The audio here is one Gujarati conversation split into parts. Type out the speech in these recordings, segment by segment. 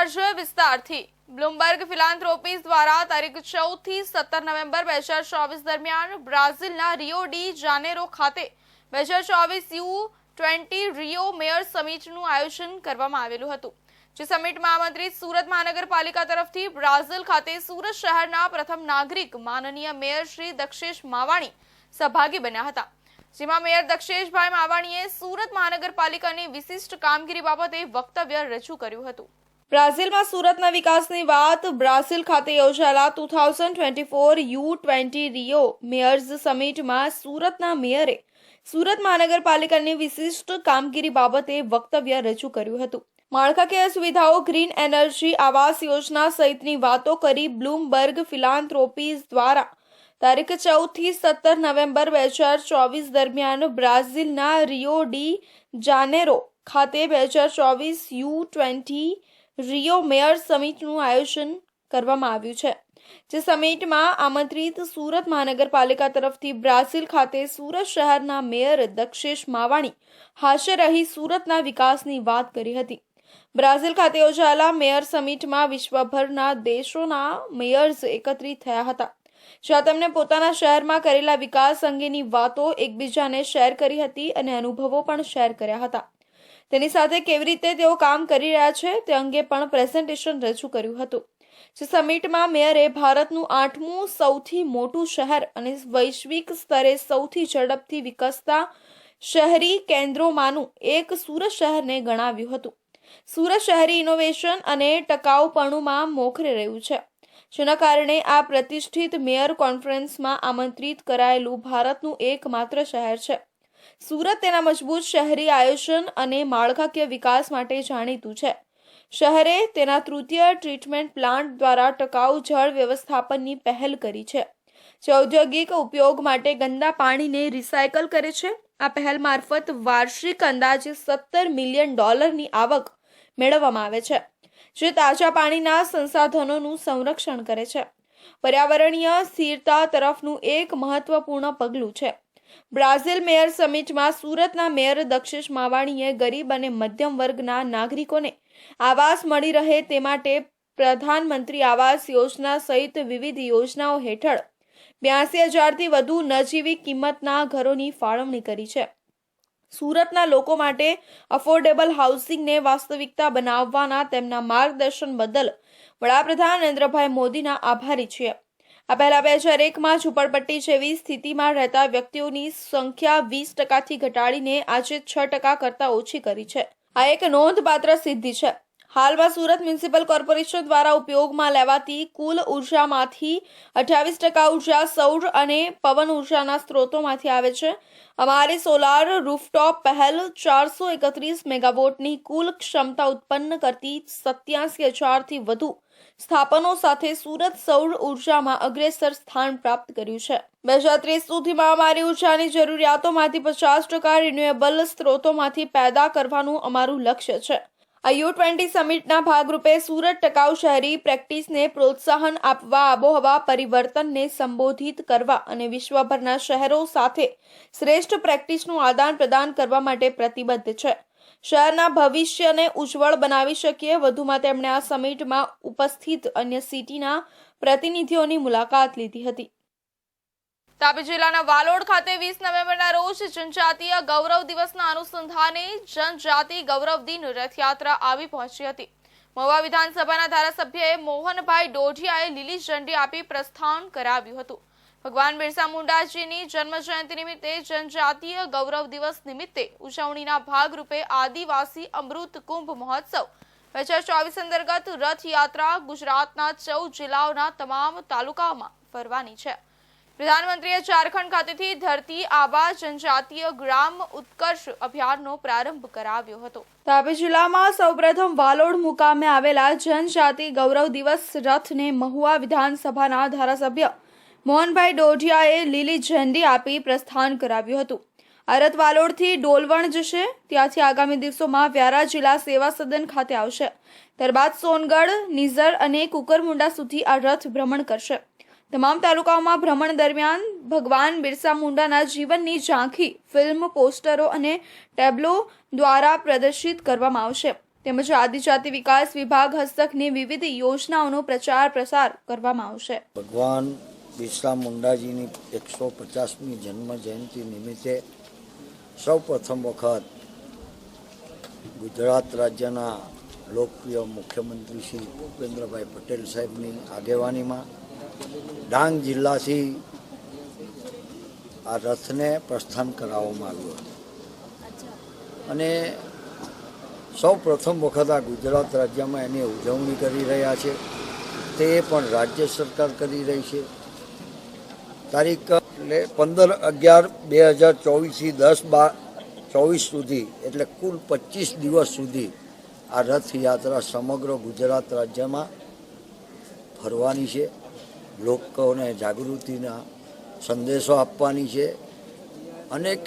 જોઈએ વિસ્તારથી। બ્લૂમબર્ગ ફિલાન્થ્રોપીઝ દ્વારા તારીખ 14 થી 17 નવેમ્બર 2024 દરમિયાન બ્રાઝિલના રિયો ડી જાનેરો ખાતે 2024 U20 રિયો મેયર સમિટનું આયોજન કરવામાં આવેલું હતું। જે સમિટમાં આમંત્રિત સુરત મહાનગરપાલિકા તરફથી બ્રાઝિલ ખાતે સુરત શહેરના પ્રથમ નાગરિક માનનીય મેયર શ્રી દક્ષેશ માવાણી સહભાગી બન્યા હતા। જેમાં મેયર દક્ષેશભાઈ માવાણીએ સુરત મહાનગરપાલિકાની વિશિષ્ટ કામગીરી બાબતે વક્તવ્ય રજૂ કર્યું હતું। બ્રાઝિલમાં સુરતના વિકાસની વાત। બ્રાઝિલ ખાતે યોજાયેલા 2024 U20 રિયો મેયર્સ સમિટમાં સુરતના મેયરે સુરત મહાનગરપાલિકાની વિશિષ્ટ કામગીરી બાબતે વક્તવ્ય રજૂ કર્યું હતું। માળખાકીય સુવિધાઓ, ગ્રીન એનર્જી, આવાસ યોજના સહિતની વાતો કરી। બ્લૂમબર્ગ ફિલાન્થ્રોપીઝ દ્વારા તારીખ 14 થી 17 નવેમ્બર 2024 દરમિયાન બ્રાઝિલના રિયો ડી જાનેરો ખાતે 2024 U20 રિયો મેયર સમિટનું આયોજન કરવામાં આવ્યું છે। જે સમિટમાં આમંત્રિત સુરત મહાનગરપાલિકા તરફથી બ્રાઝિલ ખાતે સુરત શહેરના મેયર દક્ષેશ માવાણી હાજર રહી સુરતના વિકાસની વાત કરી હતી। બ્રાઝિલ ખાતે યોજાયેલા મેયર સમિટમાં વિશ્વભરના દેશોના મેયર્સ એકત્રિત થયા હતા। જ્યાં તેમણે પોતાના શહેરમાં કરેલા વિકાસ અંગેની વાતો એકબીજાને શેર કરી હતી અને અનુભવો પણ શેર કર્યા હતા। તેની સાથે કેવી રીતે તેઓ કામ કરી રહ્યા છે તે અંગે પણ પ્રેઝન્ટેશન રજૂ કર્યું હતું। જે સમિટમાં મેયરે ભારતનું 8મું સૌથી મોટું શહેર અને વૈશ્વિક સ્તરે સૌથી ઝડપથી વિકસતા શહેરી કેન્દ્રોમાંનું એક સુરત શહેરને ગણાવ્યું હતું। સુરત શહેરી ઇનોવેશન અને ટકાઉપણુંમાં મોખરે રહ્યું છે, જેના કારણે આ પ્રતિષ્ઠિત મેયર કોન્ફરન્સમાં આમંત્રિત કરાયેલું ભારતનું એકમાત્ર શહેર છે। સુરત તેના મજબૂત શહેરી આયોજન અને માળખાકીય વિકાસ માટે જાણીતું છે। શહેરે તેના તૃતીય ટ્રીટમેન્ટ પ્લાન્ટ દ્વારા ટકાઉ જળ વ્યવસ્થાપનની પહેલ કરી છે, જે ઔદ્યોગિક ઉપયોગ માટે ગંદા પાણીને રિસાયકલ કરે છે। આ પહેલ મારફત વાર્ષિક અંદાજે $17 મિલિયન આવક મેળવવામાં આવે છે, જે તાજા પાણીના સંસાધનોનું સંરક્ષણ કરે છે। પર્યાવરણીય સ્થિરતા તરફનું એક મહત્વપૂર્ણ પગલું છે। બ્રાઝિલ મેયર સમિટમાં સુરતના મેયર દક્ષેશ માવાણીએ ગરીબ અને મધ્યમ વર્ગના નાગરિકોને આવાસ મળી રહે તે માટે પ્રધાનમંત્રી આવાસ યોજના સહિત વિવિધ યોજનાઓ હેઠળ 82,000થી વધુ નજીવી કિંમતના ઘરોની ફાળવણી કરી છે। સુરતના લોકો માટે અફોર્ડેબલ હાઉસિંગને વાસ્તવિકતા બનાવવાના તેમના માર્ગદર્શન બદલ વડાપ્રધાન નરેન્દ્રભાઈ મોદીના આભારી છીએ। આ પહેલા 2001માં ઝૂંપડપટ્ટી જેવી સ્થિતિમાં રહેતા વ્યક્તિઓની સંખ્યા 20%થી ઘટાડીને આજે 6% કરતાં ઓછી કરી છે। આ એક નોંધપાત્ર સિદ્ધિ છે। હાલમાં સુરત મ્યુનિસિપલ કોર્પોરેશન દ્વારા ઉપયોગમાં લેવાતી કુલ ઉર્જામાંથી 28% ઉર્જા સૌર અને પવન ઉર્જાના સ્ત્રોતોમાંથી આવે છે। અમારી સોલાર રૂફટોપ પહેલ 431 મેગાવોટની કુલ ક્ષમતા ઉત્પન્ન કરતી 87,000થી વધુ સ્થાપનો સાથે સુરત સૌર ઉર્જામાં અગ્રેસર સ્થાન પ્રાપ્ત કર્યું છે। 2030 સુધીમાં અમારી ઉર્જાની જરૂરિયાતોમાંથી 50% રિન્યુએબલ સ્ત્રોતોમાંથી પેદા કરવાનું અમારું લક્ષ્ય છે। આ U20 સમિટના ભાગરૂપે સુરત ટકાઉ શહેરી પ્રેક્ટિસને પ્રોત્સાહન આપવા, આબોહવા પરિવર્તનને સંબોધિત કરવા અને વિશ્વભરના શહેરો સાથે શ્રેષ્ઠ પ્રેક્ટિસનું આદાન પ્રદાન કરવા માટે પ્રતિબદ્ધ છે। શહેરના ભવિષ્યને ઉજ્જવળ બનાવી શકીએ। વધુમાં તેમણે આ સમિટમાં ઉપસ્થિત અન્ય સિટીના પ્રતિનિધિઓની મુલાકાત લીધી હતી। તાપી જિલ્લાના વાલોડ ખાતે 20 નવેમ્બરના રોજ જનજાતીય ગૌરવ દિવસના અનુસંધાને જનજાતિ ગૌરવ દિન રથયાત્રા આવી પહોંચી હતી। મહુવા વિધાનસભાના ધારાસભ્ય મોહનભાઈ ડોઢિયાએ લીલી ઝંડી આપી પ્રસ્થાન કરાવ્યું હતું। ભગવાન બિરસા મુંડાજીની જન્મજયંતિ નિમિત્તે જનજાતીય ગૌરવ દિવસ નિમિત્તે ઉજવણીના ભાગરૂપે આદિવાસી અમૃત કુંભ મહોત્સવ 2024 અંતર્ગત રથયાત્રા ગુજરાતના 14 જિલ્લાઓના તમામ તાલુકાઓમાં ફરવાની છે। પ્રધાનમંત્રીએ ઝારખંડ ખાતેથી ધરતી આબા જનજાતીય ગ્રામ ઉત્કર્ષ અભિયાનનો પ્રારંભ કરાવ્યો હતો। તાપી જિલ્લામાં સૌપ્રથમ વાલોડ મુકામે આવેલા જનજાતિ ગૌરવ દિવસ રથને મહુવા વિધાનસભાના ધારાસભ્ય મોહનભાઈ ડોઢિયાએ લીલી ઝંડી આપી પ્રસ્થાન કરાવ્યું હતું। આ રથ વાલોડથી ડોલવણ જશે, ત્યાંથી આગામી દિવસોમાં વ્યારા જિલ્લા સેવા સદન ખાતે આવશે। ત્યારબાદ સોનગઢ, નિઝર અને કુકરમુંડા સુધી આ રથ ભ્રમણ કરશે। તમામ તાલુકાઓમાં ભ્રમણ દરમિયાન ભગવાન બિરસા મુંડાના જીવનની ઝાંખી ફિલ્મ, પોસ્ટરો અને ટેબ્લો દ્વારા પ્રદર્શિત કરવામાં આવશે। તેમજ આદિજાતિ વિકાસ વિભાગ હસ્તકની વિવિધ યોજનાઓનો પ્રચાર પ્રસાર કરવામાં આવશે. ભગવાન બિરસા મુંડાજીની 150મી જન્મ જયંતિ નિમિત્તે સૌ પ્રથમ વખત ગુજરાત રાજ્યના લોકપ્રિય મુખ્યમંત્રી શ્રી ભૂપેન્દ્રભાઈ પટેલ સાહેબની આગેવાનીમાં ડાંગ જિલ્લાથી આ રથને પ્રસ્થાન કરાવવામાં આવ્યું હતું અને સૌ પ્રથમ વખત આ ગુજરાત રાજ્યમાં એની ઉજવણી કરી રહ્યા છે. તે પણ રાજ્ય સરકાર કરી રહી છે. તારીખ એટલે 15/11/2024થી 10/12/24 સુધી એટલે કુલ 25 દિવસ સુધી આ રથયાત્રા સમગ્ર ગુજરાત રાજ્યમાં ફરવાની છે. લોકોને જાગૃતિના સંદેશો આપવાની છે. અનેક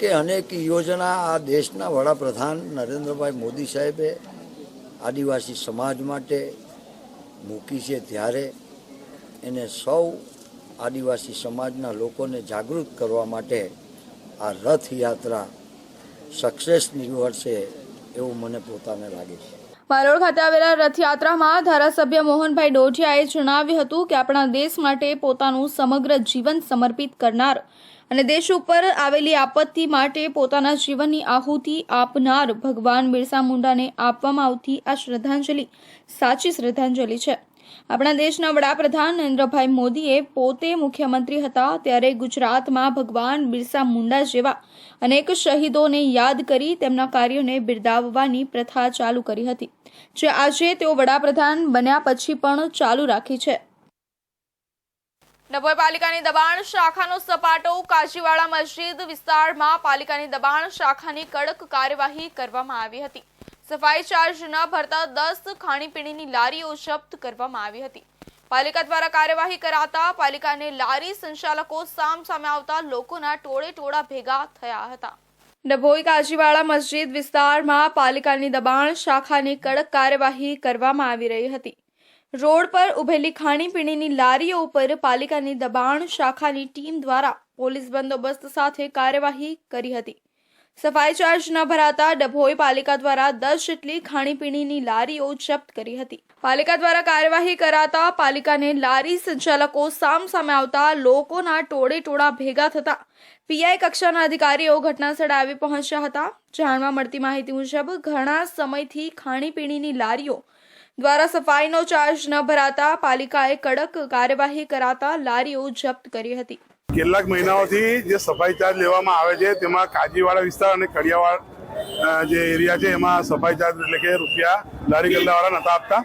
યોજના આ દેશના વડાપ્રધાન નરેન્દ્રભાઈ મોદી સાહેબે આદિવાસી સમાજ માટે મૂકી છે, ત્યારે એને સૌ આદિવાસી સમાજના લોકોને જાગૃત કરવા માટે આ રથયાત્રા સક્સેસ નીવડશે એવું મને પોતાને લાગે છે. મારોડ ખાતે આવેલા રથયાત્રામાં ધારાસભ્ય મોહનભાઈ ડોઢિયાએ જણાવ્યું હતું કે આપણા દેશ માટે પોતાનું સમગ્ર જીવન સમર્પિત કરનાર અને દેશ ઉપર આવેલી આપત્તિ માટે પોતાના જીવનની આહુતિ આપનાર ભગવાન બિરસા મુંડાને આપવામાં આવતી આ શ્રદ્ધાંજલિ સાચી શ્રદ્ધાંજલિ છે. આપણા દેશના વડાપ્રધાન નરેન્દ્રભાઈ મોદીએ પોતે મુખ્યમંત્રી હતા ત્યારે ગુજરાતમાં ભગવાન બિરસા મુંડા જેવા અનેક શહીદોને યાદ કરી તેમના કાર્યોને બિરદાવવાની પ્રથા ચાલુ કરી હતી, જે આજે તેઓ વડાપ્રધાન બન્યા પછી પણ ચાલુ રાખી છે. ડભોઈ પાલિકાની દબાણ શાખાનો સપાટો કાજીવાડા મસ્જિદ વિસ્તારમાં પાલિકાની દબાણ શાખાની કડક કાર્યવાહી કરવામાં આવી હતી. સફાઈ ચાર્જ ન ભરતા 10 ખાણીપીણીની લારીઓ જપ્ત કરવામાં આવી હતી. પાલિકા દ્વારા કાર્યવાહી કરાતા પાલિકાને લારી સંચાલકો સામે આવતા લોકોના ટોળા ભેગા થયા હતા. ડભોઈ કાજીવાડા મસ્જિદ વિસ્તારમાં પાલિકાની દબાણ શાખાની કડક કાર્યવાહી કરવામાં આવી રહી હતી. રોડ પર ઉભેલી ખાણીપીણીની લારીઓ ઉપર પાલિકાની દબાણ શાખાની ટીમ દ્વારા પોલીસ બંદોબસ્ત સાથે કાર્યવાહી કરી હતી. સફાઈ ચાર્જ ન ભરાતા ડભોઈ પાલિકા દ્વારા 10 જેટલી ખાણીપીણીની લારીઓ જપ્ત કરી હતી. પાલિકા દ્વારા કાર્યવાહી કરાતા પાલિકાને લારી સંચાલકો સામે આવતા લોકોના ટોળા ભેગા થતા પીઆઈ કક્ષાના અધિકારીઓ ઘટનાસ્થળે આવી પહોંચ્યા હતા. જાણવા મળતી માહિતી મુજબ ઘણા સમયથી ખાણીપીણીની લારીઓ દ્વારા સફાઈનો ચાર્જ ન ભરાતા પાલિકાએ કડક કાર્યવાહી કરાતા લારીઓ જપ્ત કરી હતી. કેટલાક મહિનાઓથી જે સફાઈ ચાર્જ લેવામાં આવે છે તેમાં કાજીવાડા વિસ્તાર અને કડિયાવાડ જે એરિયા છે એમાં સફાઈ ચાર્જ એટલે કે રૂપિયા લારી ગલ્લાવાળા નહોતા આપતા.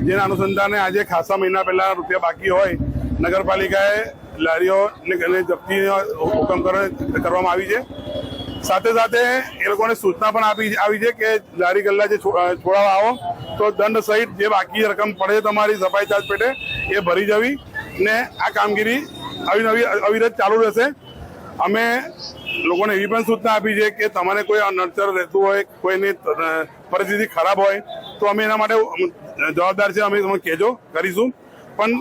જેના અનુસંધાને આજે ખાસા મહિના પહેલા રૂપિયા બાકી હોય નગરપાલિકાએ લારીઓને જપ્તીનો હુકમ કરવામાં આવી છે. સાથે સાથે એ લોકોને સૂચના પણ આવી છે કે લારી ગલ્લા જે છોડાવવા આવો તો દંડ સહિત જે બાકી રકમ પડે તમારી સફાઈ ચાર્જ પેટે એ ભરી જવી ને આ કામગીરી અવિરત ચાલુ રહેશે. અમે લોકોને એવી પણ સૂચના આપી છે કે તમારે કોઈ નડતર રહેતું હોય, કોઈની પરિસ્થિતિ ખરાબ હોય તો અમે એના માટે જવાબદાર છે, અમે કહેજો કરીશું. પણ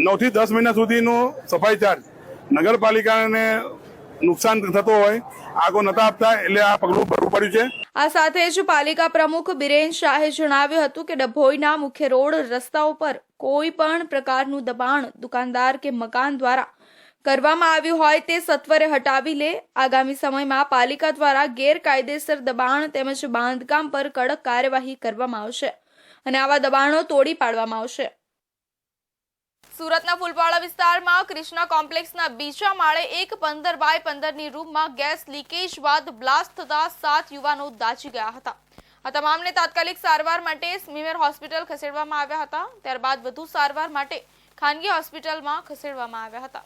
9 થી 10 મહિના સુધીનો સફાઈ ચાર્જ નગરપાલિકાને નુકસાન થતો હોય આગો નતા આપતા એટલે આ પગલું ભરવું પડ્યું છે. આ સાથે જ પાલિકા પ્રમુખ બિરેન શાહે જણાવ્યું હતું કે ડભોઈના મુખ્ય રોડ રસ્તાઓ પર કોઈ પણ પ્રકારનું દબાણ દુકાનદાર કે મકાન દ્વારા કરવામાં આવ્યું હોય તે સત્વરે હટાવી લે. આગામી સમયમાં પાલિકા દ્વારા ગેરકાયદેસર દબાણ તેમજ બાંધકામ પર કડક કાર્યવાહી કરવામાં આવશે અને આવા દબાણો તોડી પાડવામાં આવશે. સુરતના ફૂલપાડા વિસ્તારમાં કૃષ્ણા કોમ્પ્લેક્સના બીજા માળે એક 15x15ની રૂમમાં ગેસ લીકેજ બાદ બ્લાસ્ટ થતા 7 યુવાનો દાઝી ગયા હતા. આ તમામને તાત્કાલિક સારવાર માટે સ્મીમેર હોસ્પિટલ ખસેડવામાં આવ્યા હતા. ત્યારબાદ વધુ સારવાર માટે ખાનગી હોસ્પિટલમાં ખસેડવામાં આવ્યા હતા.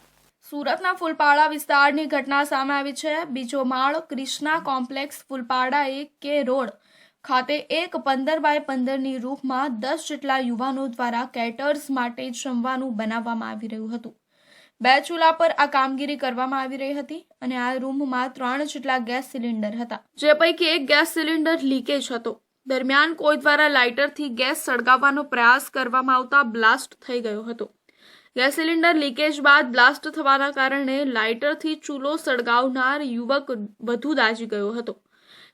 સુરતના ફૂલપાડા વિસ્તારની ઘટના સામે આવી છે. બીજો માળ કૃષ્ણા કોમ્પ્લેક્સ ફૂલપાડા 1 રોડ ખાતે એક 15x15ની રૂમમાં 10 જેટલા યુવાનો દ્વારા કેટર્સ માટે જમવાનું બનાવવામાં આવી રહ્યું હતું. 2 ચૂલા પર આ કામગીરી કરવામાં આવી રહી હતી અને આ રૂમમાં 3 જેટલા ગેસ સિલિન્ડર હતા, જે પૈકી એક ગેસ સિલિન્ડર લીકેજ હતો. દરમિયાન કોઈ દ્વારા લાઇટરથી ગેસ સળગાવવાનો પ્રયાસ કરવામાં આવતા બ્લાસ્ટ થઈ ગયો હતો. ગેસ સિલિન્ડર લીકેજ બાદ બ્લાસ્ટ થવાના કારણે લાઇટરથી ચૂલો સળગાવનાર યુવક વધુ દાઝી ગયો હતો.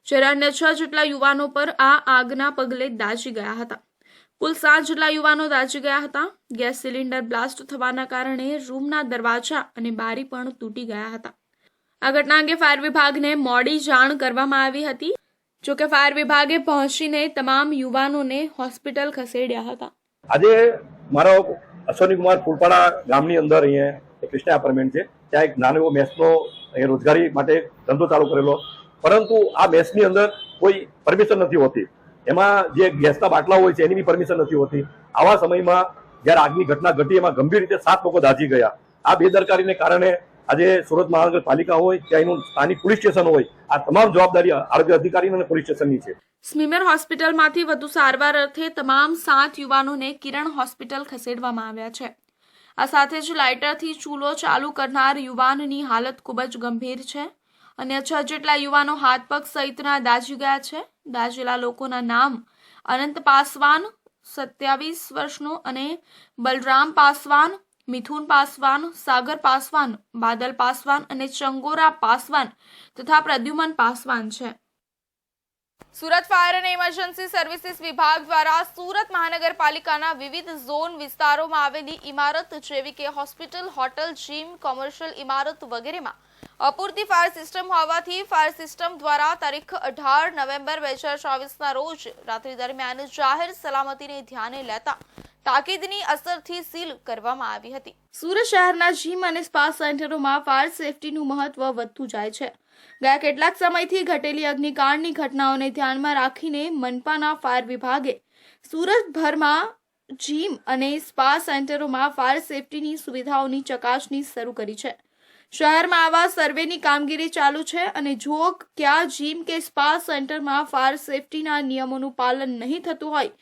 જ્યારે અન્ય 6 જેટલા યુવાનો પર આ આગના પગલે દાઝી ગયા હતા. કુલ 7 જેટલા યુવાનો દાઝી ગયા હતા. ગેસ સિલિન્ડર બ્લાસ્ટ થવાના કારણે રૂમના દરવાજા અને બારી પણ તૂટી ગયા હતા. આ ઘટના અંગે ફાયર વિભાગને મોડી જાણ કરવામાં આવી હતી. જોકે ફાયર વિભાગે પહોંચીને તમામ યુવાનોને હોસ્પિટલ ખસેડ્યા હતા. આજે મારો અશ્વની કુમાર ફૂલપાડા ગામની અંદર અહીંયા ક્રિષ્ના એપાર્ટમેન્ટ છે. ત્યાં એક નાનો એવો મેસનો અહીંયા રોજગારી માટે ધંધો ચાલુ કરેલો, પરંતુ આ મેસની અંદર કોઈ પરમિશન નથી હોતી. એમાં જે ગેસના બાટલા હોય છે એની બી પરમિશન નથી હોતી. આવા સમયમાં જ્યારે આગની ઘટના ઘટી એમાં ગંભીર રીતે 7 લોકો દાઝી ગયા. આ બેદરકારીને કારણે આજે સુરત મહાનગરપાલિકા હોય કે અહીંનું સ્થાનિક પોલીસ સ્ટેશન હોય, આ તમામ જવાબદારી આરોગ્ય અધિકારી અને પોલીસ સ્ટેશનની છે. સ્મીમેર હોસ્પિટલમાંથી વધુ સારવાર અર્થે તમામ 7 યુવાનોને કિરણ હોસ્પિટલ ખસેડવામાં આવ્યા છે. આ સાથે જ લાઇટરથી ચૂલો ચાલુ કરનાર યુવાનની હાલત ખૂબ જ ગંભીર છે. અન્ય 6 જેટલા યુવાનો હાથ પગ સહિતના દાઝી ગયા છે. દાઝેલા લોકોના નામ અનંત પાસવાન 27 વર્ષનો અને બલરામ પાસવાન, મિથુન પાસવાન, સાગર પાસવાન, બાદલ પાસવાન અને ચંગોરા પાસવાન તથા પ્રદ્યુમન પાસવાન છે. સુરત ફાયર અને ઇમરજન્સી સર્વિસીસ વિભાગ દ્વારા સુરત મહાનગરપાલિકાના વિવિધ ઝોન વિસ્તારોમાં આવેલી ઇમારત જેવી કે હોસ્પિટલ, હોટલ, જીમ, કોમર્શિયલ ઇમારત વગેરેમાં અપૂરતી ફાયર સિસ્ટમ હોવાથી ફાયર સિસ્ટમ દ્વારા તારીખ 18 નવેમ્બર 2024ના રોજ રાત્રિ દરમિયાન જાહેર સલામતીને ધ્યાને લેતા તાકીદની અસરથી સીલ કરવામાં આવી હતી. સુરત શહેરના જીમ અને સ્પા સેન્ટરોમાં ફાયર સેફટીનું મહત્વ વધતું જાય છે. ગયા કેટલાક સમયથી ઘટેલી અગ્નિકાંડની ઘટનાઓને ધ્યાનમાં રાખીને મનપાના ફાયર વિભાગે સુરતભરમાં જીમ અને સ્પા સેન્ટરોમાં ફાયર સેફટીની સુવિધાઓની ચકાસણી શરૂ કરી છે. શહેરમાં આવા સર્વેની કામગીરી ચાલુ છે અને જો ક્યાં જીમ કે સ્પા સેન્ટરમાં ફાયર સેફટીના નિયમોનું પાલન નહીં થતું હોય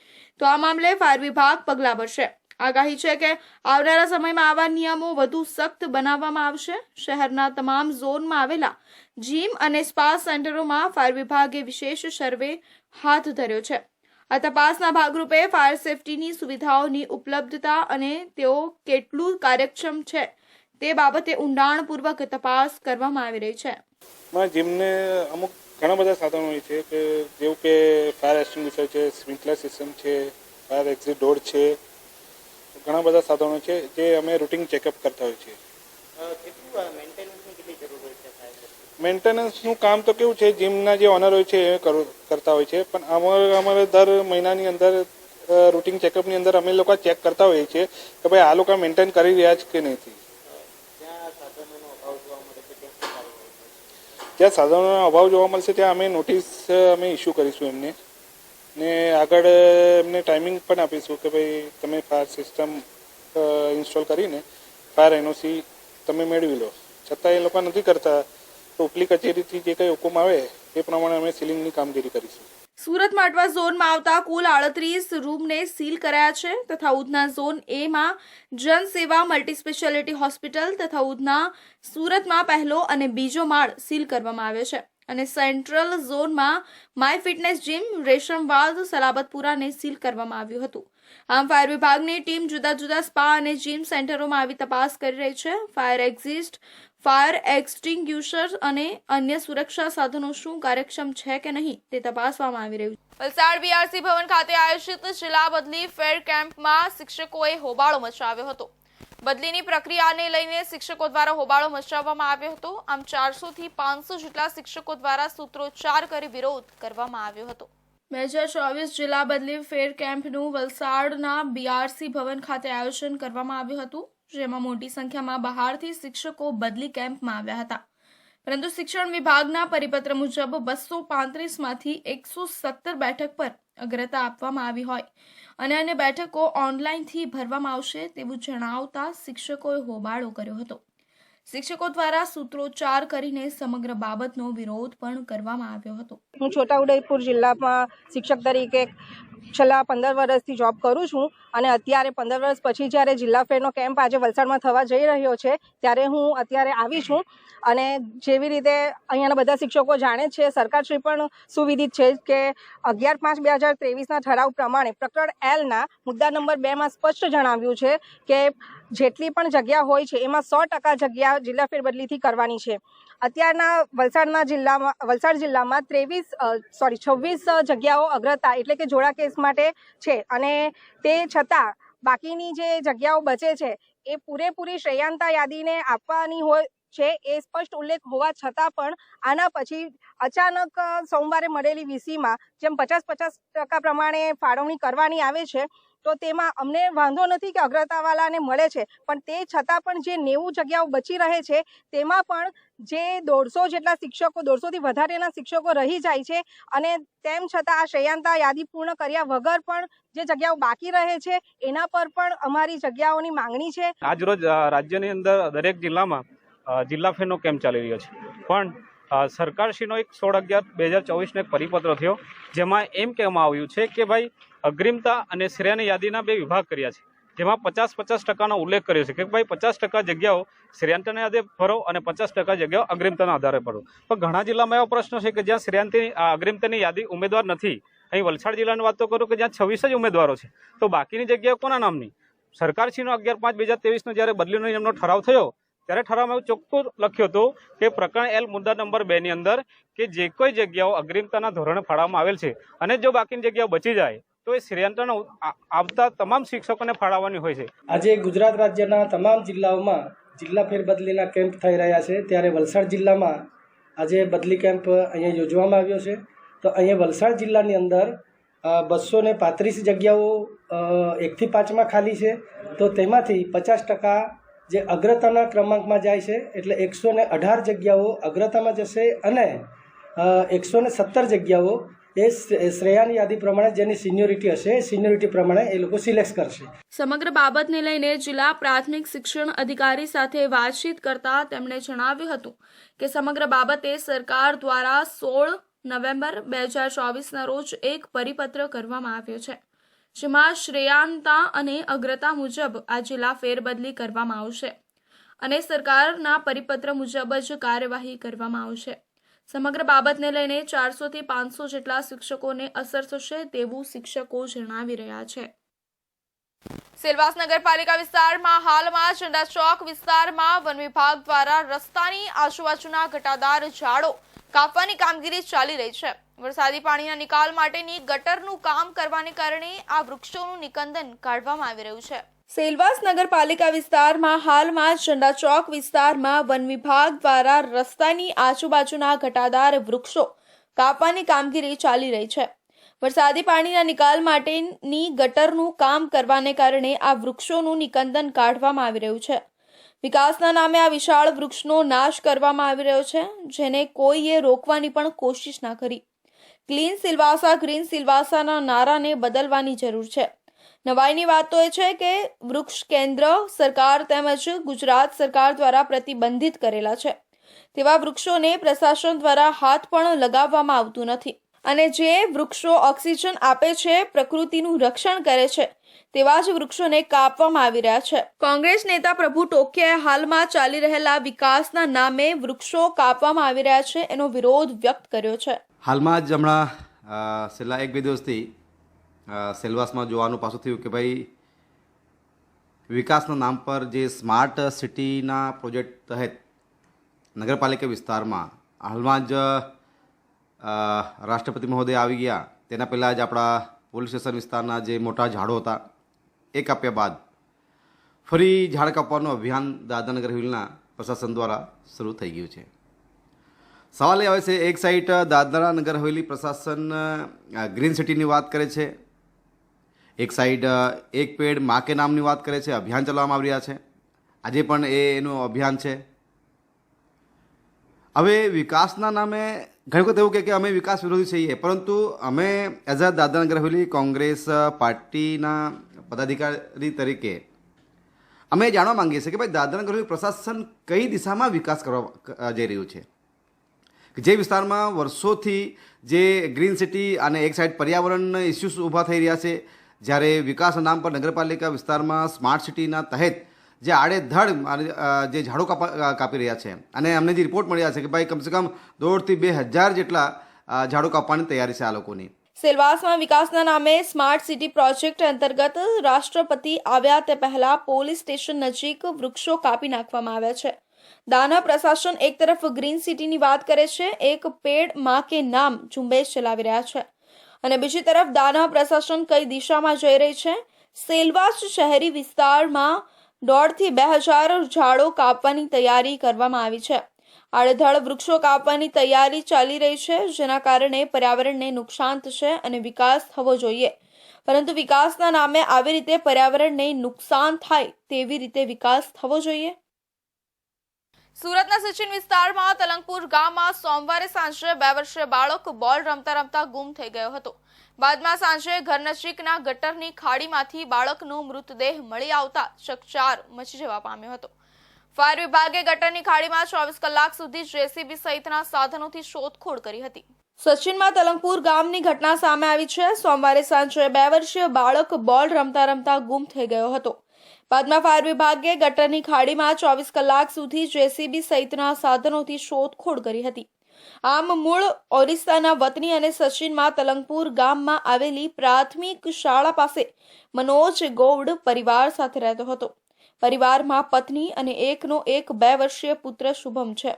તો આ મામલે ફાયર વિભાગ પગલાં ભરશે. આગાહી છે કે આવનારા સમયમાં આવા નિયમો વધુ સખ્ત બનાવવામાં આવશે. શહેરના તમામ ઝોનમાં આવેલા જીમ અને સ્પા સેન્ટરોમાં ફાયર વિભાગે વિશેષ સર્વે હાથ ધર્યો છે. આ તપાસના ભાગરૂપે ફાયર સેફટીની સુવિધાઓની ઉપલબ્ધતા અને તેઓ કેટલું કાર્યક્ષમ છે તે બાબતે ઊંડાણપૂર્વક તપાસ કરવામાં આવી રહી છે. જીમને અમુક ઘણા બધા સાધનો હોય છે કે જેવું કે ફાયર એક્સટિંગ્વિશર છે, સ્પ્રિંકલર સિસ્ટમ છે, ફાયર એક્ઝિટ ડોર છે, ઘણા બધા સાધનો છે જે અમે રૂટીન ચેકઅપ કરતા હોય છે. મેન્ટેનન્સનું કામ તો કેવું છે, જીમના જે ઓનર હોય છે એ કરતા હોય છે, પણ અમારે દર મહિનાની અંદર રૂટીન ચેકઅપની અંદર અમે લોકો ચેક કરતા હોઈએ છીએ કે ભાઈ આ લોકો મેન્ટેન કરી રહ્યા છે કે નહીં. જ્યાં સાધનોનો અભાવ જોવા મળશે ત્યાં અમે નોટિસ અમે ઇસ્યુ કરીશું એમને, ને આગળ એમને ટાઈમિંગ પણ આપીશું કે ભાઈ તમે ફાયર સિસ્ટમ ઇન્સ્ટોલ કરીને ફાયર એનઓસી તમે મેળવી લો. છતાં એ લોકો નથી કરતા તો ઉપલી કચેરીથી જે કંઈ હુકમ આવે એ પ્રમાણે અમે સીલિંગની કામગીરી કરીશું. સુરતમાં અટવા ઝોનમાં આવતા કુલ 38 રૂમને સીલ કરાયા છે તથા ઉધના ઝોન એ માં જનસેવા મલ્ટી સ્પેશિયાલિટી હોસ્પિટલ તથા ઉધના સુરતમાં પહેલો અને બીજો માળ સીલ કરવામાં આવ્યો છે અને સેન્ટ્રલ ઝોનમાં માય ફિટનેસ જીમ, રેશમવાદ, સલાબતપુરાને સીલ કરવામાં આવ્યું હતું. આમ ફાયર વિભાગની ટીમ જુદા જુદા સ્પા અને જીમ સેન્ટરોમાં આવી તપાસ કરી રહી છે. ફાયર એક્સટિંગ્યુશર અને અન્ય સુરક્ષા સાધનો શું કાર્યક્ષમ છે કે નહીં તે તપાસવામાં આવી રહ્યું છે. વલસાડ બીઆરસી ભવન ખાતે આયોજિત જિલ્લા બદલી ફેર કેમ્પમાં શિક્ષકોએ હોબાળો મચાવ્યો હતો. બદલીની પ્રક્રિયાને લઈને શિક્ષકો દ્વારા હોબાળો મચાવવામાં આવ્યો હતો. આમ 400 થી 500 જેટલા શિક્ષકો દ્વારા સૂત્રોચ્ચાર કરી વિરોધ કરવામાં આવ્યો હતો. 2024 જિલ્લા બદલી ફેર કેમ્પનું વલસાડના બીઆરસી ભવન ખાતે આયોજન કરવામાં આવ્યું હતું, જેમાં મોટી સંખ્યામાં બહારથી શિક્ષકો બદલી કેમ્પમાં આવ્યા હતા. પરંતુ શિક્ષણ વિભાગના પરિપત્ર મુજબ 235માંથી 117 બેઠક પર અગ્રતા આપવામાં આવી હોય અને અન્ય બેઠકો ઓનલાઈનથી ભરવામાં આવશે તેવું જણાવતા શિક્ષકોએ હોબાળો કર્યો હતો. શિક્ષકો દ્વારા સૂત્રોચ્ચાર કરીને સમગ્ર બાબતનો વિરોધ પણ કરવામાં આવ્યો હતો. હું છોટાઉદેપુર જિલ્લામાં શિક્ષક તરીકે છેલ્લા 15 વર્ષથી જોબ કરું છું અને અત્યારે 15 વર્ષ પછી જ્યારે જિલ્લા ફેરનો કેમ્પ આજે વલસાડમાં થવા જઈ રહ્યો છે ત્યારે હું અત્યારે આવી છું અને જેવી રીતે અહીંયાના બધા શિક્ષકો જાણે છે, સરકારશ્રી પણ સુવિદિત છે કે 11/5/2023ના ઠરાવ પ્રમાણે પ્રકરણ L ના મુદ્દા નંબર 2માં સ્પષ્ટ જણાવ્યું છે કે જેટલી પણ જગ્યા હોય છે એમાં 100% જગ્યા જિલ્લા ફેરબદલીથી કરવાની છે. અત્યારના વલસાડ જિલ્લામાં 26 જગ્યાઓ અગ્રતા એટલે કે જોડા કેસ માટે છે અને તે છતાં બાકીની જે જગ્યાઓ બચે છે એ પૂરેપૂરી શ્રેયાંતા યાદીને આપવાની હોય છે. એ સ્પષ્ટ ઉલ્લેખ હોવા છતાં પણ આના પછી અચાનક સોમવારે મળેલી વીસીમાં જેમ 50% પ્રમાણે ફાળવણી કરવાની આવે છે તો તેમાં અમને વાંધો નથી કે અગ્રતાવાળાને મળે છે, પણ તે છતાં પણ જે 90 જગ્યાઓ બચી રહે છે તેમાં પણ જે 150 જેટલા શિક્ષકો 200 થી વધારેના શિક્ષકો રહી જાય છે અને તેમ છતાં આ શ્રેયાંતા યાદી પૂર્ણ કર્યા વગર પણ જે જગ્યાઓ બાકી રહે છે એના પર પણ અમારી જગ્યાઓની માંગણી છે. આજરોજ રાજ્યની અંદર દરેક જિલ્લામાં જિલ્લા ફેરનો કેમ્પ ચાલી રહ્યો છે, પણ સરકારશ્રીનો એક 16/11/2024 એક પરિપત્ર થયો જેમાં એમ કહેવામાં આવ્યું છે કે ભાઈ અગ્રિમતા અને શ્રેયાની યાદીના 2 વિભાગ કર્યા છે, જેમાં 50-50% ઉલ્લેખ કર્યો છે કે ભાઈ 50% જગ્યાઓ શ્રેયાંતાના આધારે ભરો અને 50% જગ્યાઓ અગ્રિમતાના આધારે ભરો. પણ ઘણા જિલ્લામાં એવો પ્રશ્ન છે કે જ્યાં અગ્રિમતાની યાદી ઉમેદવાર નથી. અહીં વલસાડ જિલ્લાની વાત તો કરું કે જ્યાં 26 જ ઉમેદવારો છે, તો બાકીની જગ્યાઓ કોના નામની? સરકારશ્રીનો 11/5/2023 જ્યારે બદલીનો નિયમનો ઠરાવ થયો ત્યારે ઠરાવમાં એવું ચોખ્ખું લખ્યું હતું કે પ્રકરણ L મુદ્દા નંબર 2 ની અંદર કે જે કોઈ જગ્યાઓ અગ્રિમતાના ધોરણે ફાળવવામાં આવેલ છે અને જો બાકીની જગ્યાઓ બચી જાય તો એ શ્રેયાંતન આવતા તમામ શિક્ષકોને ફાળવવાની હોય છે. આજે ગુજરાત રાજ્યના તમામ જિલ્લાઓમાં જિલ્લા ફેરબદલીના કેમ્પ થઈ રહ્યા છે, ત્યારે વલસાડ જિલ્લામાં આજે બદલી કેમ્પ અહીંયા યોજવામાં આવ્યો છે. તો અહીંયા વલસાડ જિલ્લાની અંદર 235 જગ્યાઓ 1 થી 5માં ખાલી છે, તો તેમાંથી 50% જે અગ્રતાના ક્રમાંકમાં જાય છે એટલે 118 જગ્યાઓ અગ્રતામાં જશે અને 117 જગ્યાઓ એ શ્રેયાની યાદી પ્રમાણે જેની સિનિયોરિટી હશે સિનિયોરિટી પ્રમાણે એ લોકો સિલેક્ટ કરશે. સમગ્ર બાબતને લઈને જિલ્લા પ્રાથમિક શિક્ષણ અધિકારી સાથે વાતચીત કરતા તેમણે જણાવ્યું હતું કે સમગ્ર બાબતે સરકાર દ્વારા 16 નવેમ્બર 2024ના રોજ એક પરિપત્ર કરવામાં આવ્યો છે, જેમાં શ્રેયાંતા અને અગ્રતા મુજબ આ જિલ્લા ફેરબદલી કરવામાં આવશે અને સરકારના પરિપત્ર મુજબ જ કાર્યવાહી કરવામાં આવશે. સમગ્ર બાબતને લઈને 400 થી 500 જેટલા શિક્ષકોને અસર થશે તેવું શિક્ષકો જણાવી રહ્યા છે. સેલવાસ નગરપાલિકા વિસ્તારમાં હાલમાં ઝંડા ચોક વિસ્તારમાં વન વિભાગ દ્વારા રસ્તાની આજુબાજુના ઘટાદાર ઝાડો કાપવાની કામગીરી ચાલી રહી છે. વરસાદી પાણીના નિકાલ માટેની ગટરનું કામ કરવાને કારણે આ વૃક્ષોનું નિકંદન કાઢવામાં આવી રહ્યું છે. સેલવાસ નગરપાલિકા વિસ્તારમાં હાલમાં ઝંડા ચોક વિસ્તારમાં વન વિભાગ દ્વારા રસ્તાની આજુબાજુના ઘટાદાર વૃક્ષો કાપવાની કામગીરી ચાલી રહી છે. વરસાદી પાણીના નિકાલ માટેની ગટરનું કામ કરવાને કારણે આ વૃક્ષોનું નિકંદન કાઢવામાં આવી રહ્યું છે. વિકાસના નામે આ વિશાળ વૃક્ષનો નાશ કરવામાં આવી રહ્યો છે, જેને કોઈએ રોકવાની પણ કોશિશ ના કરી. ક્લીન સિલવાસા ગ્રીન સિલવાસાના નારાને બદલવાની જરૂર છે. નવાઈની વાત તો એ છે કે વૃક્ષ કેન્દ્ર સરકાર તેમજ ગુજરાત સરકાર દ્વારા પ્રતિબંધિત કરેલા છે, તેવા વૃક્ષોને પ્રશાસન દ્વારા હાથ પણ લગાવવામાં આવતું નથી અને જે વૃક્ષો ઓક્સિજન આપે છે, પ્રકૃતિનું રક્ષણ કરે છે, તેવા જ વૃક્ષોને કાપવામાં આવી રહ્યા છે. કોંગ્રેસ નેતા પ્રભુ ટોકિયાએ હાલમાં ચાલી રહેલા વિકાસના નામે વૃક્ષો કાપવામાં આવી રહ્યા છે એનો વિરોધ વ્યક્ત કર્યો છે. હાલમાં જ હમણાં છેલ્લા 1-2 દિવસથી સેલવાસમાં જોવાનું પાછું થયું કે ભાઈ વિકાસના નામ પર જે સ્માર્ટ સિટીના પ્રોજેક્ટ તહેત નગરપાલિકા વિસ્તારમાં હાલમાં જ રાષ્ટ્રપતિ મહોદય આવી ગયા તેના પહેલાં જ આપણા પોલીસ સ્ટેશન વિસ્તારના જે મોટા ઝાડો હતા એ કાપ્યા બાદ ફરી ઝાડ કાપવાનું અભિયાન દાદરાનગર હિલના પ્રશાસન દ્વારા શરૂ થઈ ગયું છે. સવાલ એ આવે છે, એક સાઈડ દાદરા નગર હવેલી પ્રશાસન ગ્રીન સિટીની વાત કરે છે, એક સાઈડ એક પેડ માં કે નામની વાત કરે છે, અભિયાન ચલાવવામાં આવી રહ્યા છે. આજે પણ એનું અભિયાન છે. હવે વિકાસના નામે ઘણી વખત એવું કે અમે વિકાસ વિરોધી છીએ, પરંતુ અમે એઝ અ દાદરાનગર હવેલી કોંગ્રેસ પાર્ટીના પદાધિકારી તરીકે અમે જાણવા માંગીએ છીએ કે ભાઈ દાદરાનગર હવેલી પ્રશાસન કઈ દિશામાં વિકાસ કરવા જઈ રહ્યું છે. જે વિસ્તારમાં વર્ષોથી જે ગ્રીન સિટી અને એક સાઈડ પર્યાવરણ ઇસ્યુઝ ઊભા થઈ રહ્યા છે, જ્યારે વિકાસના નામ પર નગરપાલિકા વિસ્તારમાં સ્માર્ટ સિટીના તહેત જે આડેધડ જે ઝાડો કાપી રહ્યા છે અને અમને જે રિપોર્ટ મળ્યા છે કે ભાઈ કમસે કમ 1.5 થી 2,000 જેટલા ઝાડો કાપવાની તૈયારી છે આ લોકોની. સેલવાસમાં વિકાસના નામે સ્માર્ટ સિટી પ્રોજેક્ટ અંતર્ગત રાષ્ટ્રપતિ આવ્યા તે પહેલા પોલીસ સ્ટેશન નજીક વૃક્ષો કાપી નાખવામાં આવ્યા છે. દાના પ્રશાસન એક તરફ ગ્રીન સિટીની વાત કરે છે, એક પેડ માં કે નામ ઝુંબેશ ચલાવી રહ્યા છે, અને બીજી તરફ દાના પ્રશાસન કઈ દિશામાં જઈ રહી છે. સેલવાસ શહેરી વિસ્તારમાં 1.5 થી 2,000 ઝાડો કાપવાની તૈયારી કરવામાં આવી છે. આડેધડ વૃક્ષો કાપવાની તૈયારી ચાલી રહી છે, જેના કારણે પર્યાવરણને નુકસાન થશે અને વિકાસ થવો જોઈએ, પરંતુ વિકાસના નામે આવી રીતે પર્યાવરણને નુકસાન થાય તેવી રીતે વિકાસ થવો જોઈએ. સુરતના સચિન વિસ્તારમાં તલંગપુર ગામમાં સોમવારે સાંજે 2 વર્ષીય બાળક બોલ રમતા રમતા ગુમ થઈ ગયો હતો. બાદમાં સાંજે ઘર નજીકના ગટરની ખાડીમાંથી બાળકનો મૃતદેહ મળી આવતા ચકચાર મચી જવા પામ્યો હતો. ફાયર વિભાગે ગટરની ખાડીમાં 24 કલાક સુધી જેસીબી સહિતના સાધનોથી શોધખોળ કરી હતી. સચિનમાં તલંગપુર ગામની ઘટના સામે આવી છે. સોમવારે સાંજે 2 વર્ષીય બાળક બોલ રમતા રમતા ગુમ થઈ ગયો હતો. બાદમાં ફાયર વિભાગે ગટરની ખાડીમાં 24 કલાક સુધી જેસીબી સહિતના સાધનોથી શોધખોળ કરી હતી. આમ મૂળ ઓરિસ્સાના વતની અને સચિનમાં તલંગપુર ગામમાં આવેલી પ્રાથમિક શાળા પાસે મનોજ ગૌડ પરિવાર સાથે રહેતો હતો. પરિવારમાં પત્ની અને એકનો એક 2 વર્ષીય પુત્ર શુભમ છે.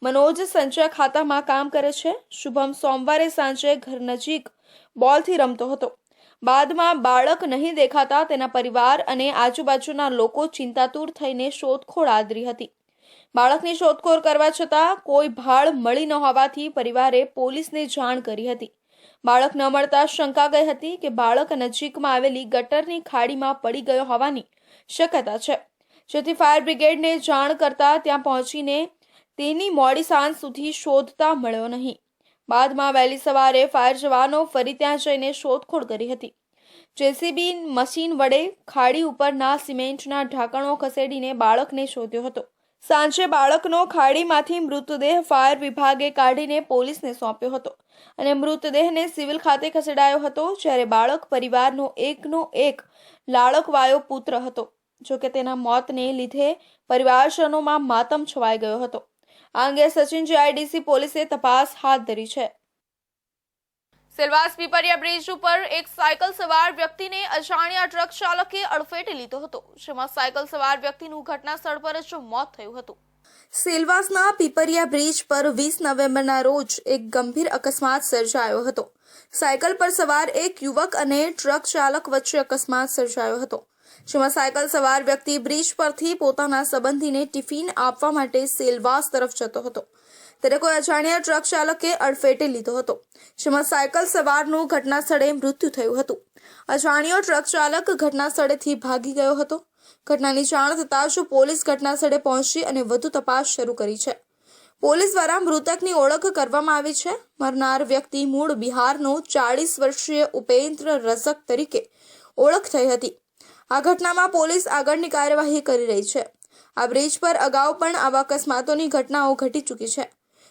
મનોજ સંચય ખાતામાં કામ કરે છે. શુભમ સોમવારે સાંજે ઘર નજીક બોલથી રમતો હતો. બાદમાં બાળક નહીં દેખાતા તેના પરિવાર અને આજુબાજુના લોકો ચિંતાતુર થઈને શોધખોળ આદરી હતી. બાળકની શોધખોળ કરવા છતાં કોઈ ભાળ મળી ન હોવાથી પરિવારે પોલીસને જાણ કરી હતી. બાળક ન મળતા શંકા ગઈ હતી કે બાળક નજીકમાં આવેલી ગટરની ખાડીમાં પડી ગયો હોવાની શક્યતા છે, જેથી ફાયર બ્રિગેડને જાણ કરતા ત્યાં પહોંચીને તેની મોડી સાંજ સુધી શોધતા મળ્યો નહીં. બાદમાં વહેલી સવારે ફાયર જવાનો ફરી ત્યાં જઈને શોધખોળ કરી હતી. જેસીબી મશીન વડે ખાડી ઉપરના સિમેન્ટના ઢાંકણો ખસેડીને બાળકને શોધ્યો હતો. સાંજે બાળકનો ખાડીમાંથી મૃતદેહ ફાયર વિભાગે કાઢીને પોલીસને સોંપ્યો હતો અને મૃતદેહને સિવિલ ખાતે ખસેડાયો હતો, જ્યારે બાળક પરિવારનો એકનો એક લાડકવાયો પુત્ર હતો. જોકે તેના મોતને લીધે પરિવારજનોમાં માતમ છવાઈ ગયો હતો. આ અંગે સચિન જીઆઈડીસી પોલીસે તપાસ હાથ ધરી છે. સેલવાસ પીપરિયા બ્રિજ ઉપર એક સાયકલ સવાર વ્યક્તિને અજાણ્યા ટ્રક ચાલકે અડફેટે લીધો હતો, જેમાં સાયકલ સવાર વ્યક્તિનું ઘટના સ્થળ પર જ મોત થયું હતું. સેલવાસના પીપરિયા બ્રિજ પર 20 નવેમ્બરના રોજ એક ગંભીર અકસ્માત સર્જાયો હતો. સાયકલ પર સવાર એક યુવક અને ટ્રક ચાલક વચ્ચે અકસ્માત સર્જાયો હતો, જેમાં સાયકલ સવાર વ્યક્તિ બ્રિજ પરથી પોતાના સંબંધીને ટિફિન આપવા માટે સેલવાસ તરફ જતો હતો, ત્યારે કોઈ અજાણ્યા ટ્રક ચાલકે અડફેટે લીધો હતો, જેમાં સાયકલ સવારનું ઘટના સ્થળે મૃત્યુ થયું હતું. અજાણ્યો ટ્રક ચાલક ઘટના સ્થળેથી ભાગી ગયો હતો. ઘટનાની જાણ થતાં જ પોલીસ ઘટના સ્થળે પહોંચી અને વધુ તપાસ શરૂ કરી છે. પોલીસ દ્વારા મૃતકની ઓળખ કરવામાં આવી છે. મરનાર વ્યક્તિ મૂળ બિહારનો 40 વર્ષીય ઉપેન્દ્ર રઝક તરીકે ઓળખ થઈ હતી. આ ઘટનામાં પોલીસ આગળની કાર્યવાહી કરી રહી છે. આ બ્રિજ પર અગાઉ પણ આવા અકસ્માતોની ઘટનાઓ ઘટી ચૂકી છે,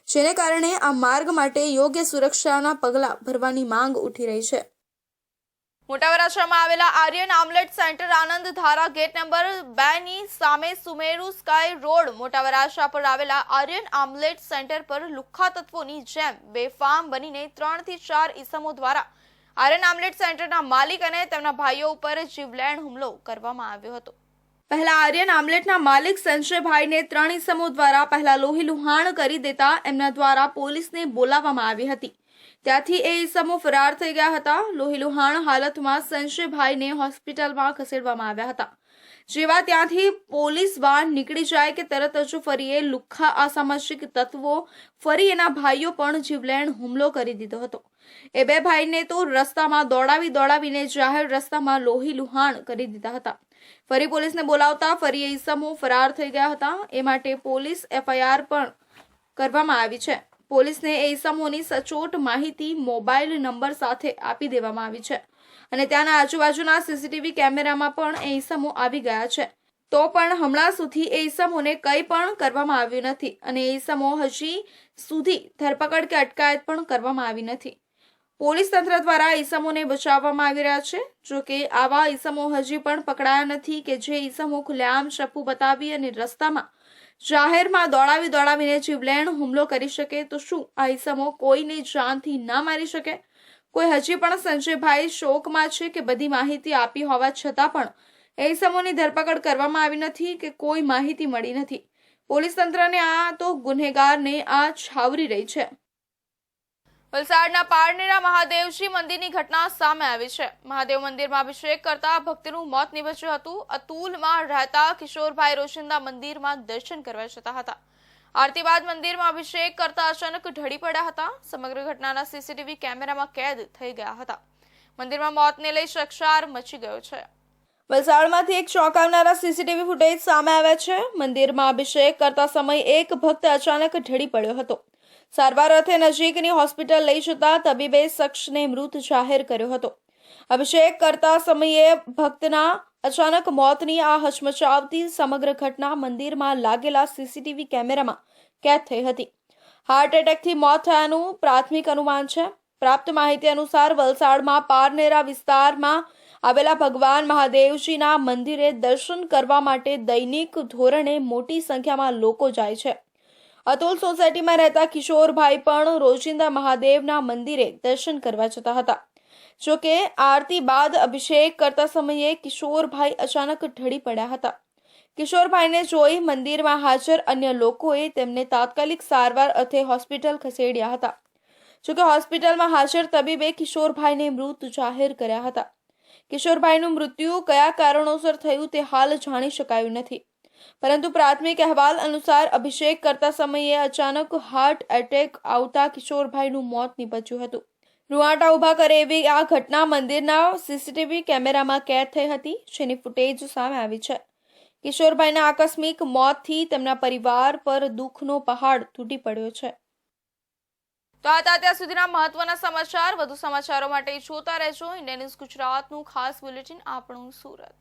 જેને કારણે આ માર્ગ માટે યોગ્ય સુરક્ષાના પગલાં ભરવાની માંગ ઉઠી રહી છે. મોટા વરાછામાં આવેલા આર્યન આમલેટ સેન્ટર આનંદ ધારા ગેટ નંબર 2 ની સામે સુમેરુ સ્કાય રોડ મોટા વરાછા પર આવેલા આર્યન આમલેટ સેન્ટર પર લુખ્ખા તત્વોની જેમ બેફામ બનીને 3 થી 4 ઈસમો દ્વારા આર્યન આમલેટ સેન્ટરના માલિક અને તેમના ભાઈઓ ઉપર જીવલેણ હુમલો કરવામાં આવ્યો હતો. પહેલા આર્યન આમલેટના માલિક સંજયભાઈને 3 ઈસમો દ્વારા પહેલા લોહી લુહાણ કરી દેતા એમના દ્વારા પોલીસને બોલાવવામાં આવી હતી. ત્યાંથી એ ઈસમો ફરાર થઈ ગયા હતા. લોહી લુહાણ હાલતમાં સંજયભાઈને હોસ્પિટલમાં ખસેડવામાં આવ્યા હતા. જેવા ત્યાંથી પોલીસ વાન નીકળી જાય કે તરત જ ફરી એ લુખ્ખા અસામાજિક તત્વો ફરી એના ભાઈઓ પણ જીવલેણ હુમલો કરી દીધો હતો. એ 2 ભાઈને તો રસ્તામાં દોડાવીને જાહેર રસ્તામાં લોહી લુહાણ કરી દીધા હતા. ફરી પોલીસને બોલાવતા ફરી એ ઈસમો ફરાર થઈ ગયા હતા. એ માટે પોલીસ FIR પણ કરવામાં આવી છે. પોલીસને એ ઈસમોની સચોટ માહિતી મોબાઈલ નંબર સાથે આપી દેવામાં આવી છે અને ત્યાંના આજુબાજુના CCTV કેમેરામાં પણ એ ઈસમો આવી ગયા છે. તો પણ હમણાં સુધી એ ઈસમોને કંઈ પણ કરવામાં આવ્યું નથી અને એ ઈસમો હજી સુધી ધરપકડ કે અટકાયત પણ કરવામાં આવી નથી. પોલીસ તંત્ર દ્વારા ઈસમોને બચાવવામાં આવી રહ્યા છે. જો કે આવા ઈસમો હજી પણ પકડાયા નથી કે જે ઈસમો ખુલ્લેઆમ ચપ્પુ બતાવી અને રસ્તામાં જાહેરમાં દોડાવીને જીવલેણ હુમલો કરી શકે. તો શું આ ઈસમો કોઈને જાનથી ના મારી શકે? કોઈ હજી પણ સંજયભાઈ શોકમાં છે કે બધી માહિતી આપી હોવા છતાં પણ એસમોની ધરપકડ કરવામાં આવી નથી કે કોઈ માહિતી મળી નથી. પોલીસ તંત્રને આ તો ગુનેગારને આ છાવરી રહી છે. વલસાડના પારનેરા મહાદેવજી મંદિરની ઘટના સામે આવી છે. મહાદેવ મંદિરમાં અભિષેક કરતા ભક્તનું મોત નીપજ્યું હતું. અતુલમાં રહેતા કિશોરભાઈ રોશિંદા મંદિરમાં દર્શન કરવા જતા હતા. આરતી બાદ મંદિરમાં અભિષેક કરતા અચાનક ઢળી પડ્યા હતા. સમગ્ર ઘટનાના સીસીટીવી કેમેરામાં કેદ થઈ ગયા હતા. મંદિરમાં મોતને લઈ ચકચાર મચી ગયો છે. વલસાડમાંથી એક ચોંકાવનારા સીસીટીવી ફૂટેજ સામે આવ્યા છે. મંદિરમાં અભિષેક કરતા સમયે એક ભક્ત અચાનક ઢળી પડ્યો હતો. સારવાર અર્થે નજીકની હોસ્પિટલ લઈ જતા તબીબે શખ્સને મૃત જાહેર કર્યો હતો. અભિષેક કરતા સમયે ભક્તના અચાનક મોતની આ હચમચાવતી સમગ્ર ઘટના મંદિરમાં લાગેલા સીસીટીવી કેમેરામાં કેદ થઈ હતી. હાર્ટ એટેકથી મોત થયાનું પ્રાથમિક અનુમાન છે. પ્રાપ્ત માહિતી અનુસાર વલસાડમાં પારનેરા વિસ્તારમાં આવેલા ભગવાન મહાદેવજીના મંદિરે દર્શન કરવા માટે દૈનિક ધોરણે મોટી સંખ્યામાં લોકો જાય છે. અતુલ સોસાયટીમાં રહેતા કિશોરભાઈ પણ રોજિંદા મહાદેવના મંદિરે દર્શન કરવા જતા હતા. જોકે આરતી બાદ અભિષેક કરતા સમયે કિશોરભાઈ અચાનક ઢળી પડ્યા હતા. કિશોરભાઈને જોઈ મંદિરમાં હાજર અન્ય લોકોએ તેમને તાત્કાલિક સારવાર અર્થે હોસ્પિટલ ખસેડ્યા હતા. જોકે હોસ્પિટલમાં હાજર તબીબે કિશોરભાઈને મૃત જાહેર કર્યા હતા. કિશોરભાઈનું મૃત્યુ કયા કારણોસર થયું તે હાલ જાણી શકાયું નથી. પરંતુ પ્રાથમિક અહેવાલ અનુસાર અભિષેક કરતા સમયે અચાનક હાર્ટ એટેક આવતા કિશોરભાઈનું મોત નીપજ્યું હતું. રૂવાટા ઉભા કરે એવી આ ઘટના મંદિરના સીસીટીવી કેમેરામાં કેદ થઈ હતી, જેની ફૂટેજ સામે આવી છે. કિશોરભાઈના આકસ્મિક મોતથી તેમના પરિવાર પર દુઃખનો પહાડ તૂટી પડ્યો છે. તો આ હતા અત્યાર સુધીના મહત્વના સમાચાર. વધુ સમાચારો માટે જોતા રહેજો ઇન્ડિયા ન્યૂઝ ગુજરાતનું ખાસ બુલેટિન આપણું સુરત.